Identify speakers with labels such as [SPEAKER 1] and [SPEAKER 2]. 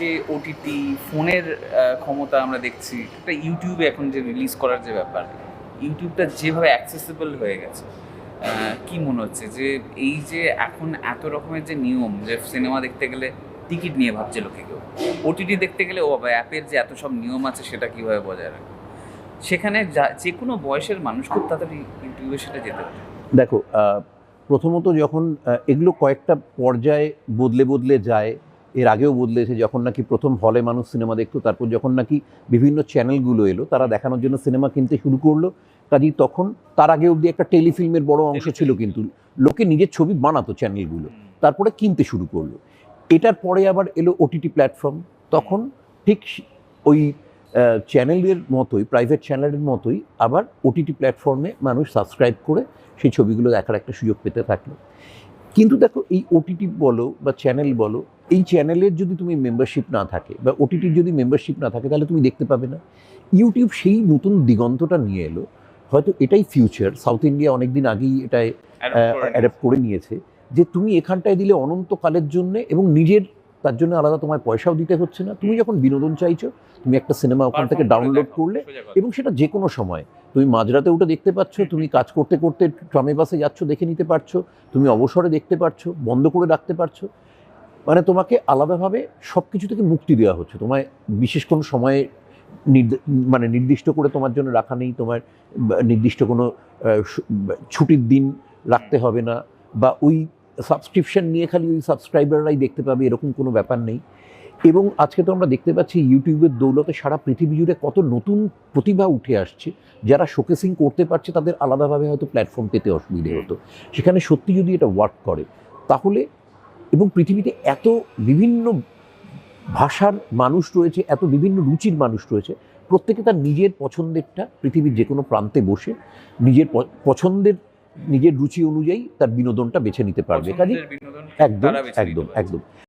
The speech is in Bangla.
[SPEAKER 1] যে ওটিটি ফোনের ক্ষমতা আমরা দেখছি, একটা ইউটিউবে এখন যে রিলিজ করার যে ব্যাপার, ইউটিউবটা যেভাবে অ্যাক্সেসিবল হয়ে গেছে, কি মনে হচ্ছে যে এই যে এখন এত রকমের যে নিয়ম, যে সিনেমা দেখতে গেলে টিকিট নিয়ে ভাবছে লোকে, কেউ ওটিটি দেখতে গেলে ও বাবা অ্যাপের যে এত সব নিয়ম আছে সেটা কীভাবে বজায় রাখবে, সেখানে যে কোনো বয়সের মানুষ খুব তাড়াতাড়ি ইউটিউবে সেটা যেতে পারে।
[SPEAKER 2] দেখো, প্রথমত যখন এগুলো কয়েকটা পর্যায়ে বদলে বদলে যায়, এর আগেও বদলেছে, যখন নাকি প্রথম হলে মানুষ সিনেমা দেখতো, তারপর যখন নাকি বিভিন্ন চ্যানেলগুলো এলো, তারা দেখানোর জন্য সিনেমা কিনতে শুরু করলো। কাজেই তখন তার আগে অবধি একটা টেলিফিল্মের বড় অংশ ছিল, কিন্তু লোকে নিজের ছবি বানাতো চ্যানেলগুলো, তারপরে কিনতে শুরু করলো। এটার পরে আবার এলো ওটিটি প্ল্যাটফর্ম, তখন ঠিক ওই চ্যানেলের মতোই, প্রাইভেট চ্যানেলের মতোই আবার ওটিটি প্ল্যাটফর্মে মানুষ সাবস্ক্রাইব করে সেই ছবিগুলো দেখার একটা সুযোগ পেতে থাকলো। কিন্তু দেখো, এই ওটিটি বলো বা চ্যানেল বলো, এই চ্যানেলের যদি তুমি মেম্বারশিপ না থাকে বা ওটিটির যদি মেম্বারশিপ না থাকে, তাহলে তুমি দেখতে পাবে না। ইউটিউব সেই নতুন দিগন্তটা নিয়ে এলো, হয়তো এটাই ফিউচার। সাউথ ইন্ডিয়া অনেকদিন আগেই এটাই অ্যাডাপ্ট করে নিয়েছে, যে তুমি এখানটায় দিলে অনন্তকালের জন্য, এবং নিজের তার জন্য আলাদা তোমায় পয়সাও দিতে হচ্ছে না। তুমি যখন বিনোদন চাইছো, তুমি একটা সিনেমা ওখান থেকে ডাউনলোড করলে, এবং সেটা যে কোনো সময়, তুমি মাঝরাতে উঠে দেখতে পাচ্ছ, তুমি কাজ করতে করতে ট্রামে বাসে যাচ্ছ দেখে নিতে পারছো, তুমি অবসরে দেখতে পারছো, বন্ধ করে রাখতে পারছো। মানে তোমাকে আলাদাভাবে সব কিছু থেকে মুক্তি দেওয়া হচ্ছে। তোমায় বিশেষ কোনো সময়ে মানে নির্দিষ্ট করে তোমার জন্য রাখা নেই, তোমার নির্দিষ্ট কোনো ছুটির দিন রাখতে হবে না, বা ওই সাবস্ক্রিপশন নিয়ে খালি ওই সাবস্ক্রাইবাররাই দেখতে পাবে, এরকম কোনো ব্যাপার নেই। এবং আজকে তো আমরা দেখতে পাচ্ছি ইউটিউবের দৌলতে সারা পৃথিবী জুড়ে কত নতুন প্রতিভা উঠে আসছে, যারা শোকেসিং করতে পারছে। তাদের আলাদাভাবে হয়তো প্ল্যাটফর্ম পেতে অসুবিধে হতো, সেখানে সত্যি যদি এটা ওয়ার্ক করে তাহলে, এবং পৃথিবীতে এত বিভিন্ন ভাষার মানুষ রয়েছে, এত বিভিন্ন রুচির মানুষ রয়েছে, প্রত্যেকে তার নিজের পছন্দেরটা পৃথিবীর যে কোনো প্রান্তে বসে নিজের পছন্দের, নিজের রুচি অনুযায়ী তার বিনোদনটা বেছে নিতে পারবে। কাজে একদম একদম একদম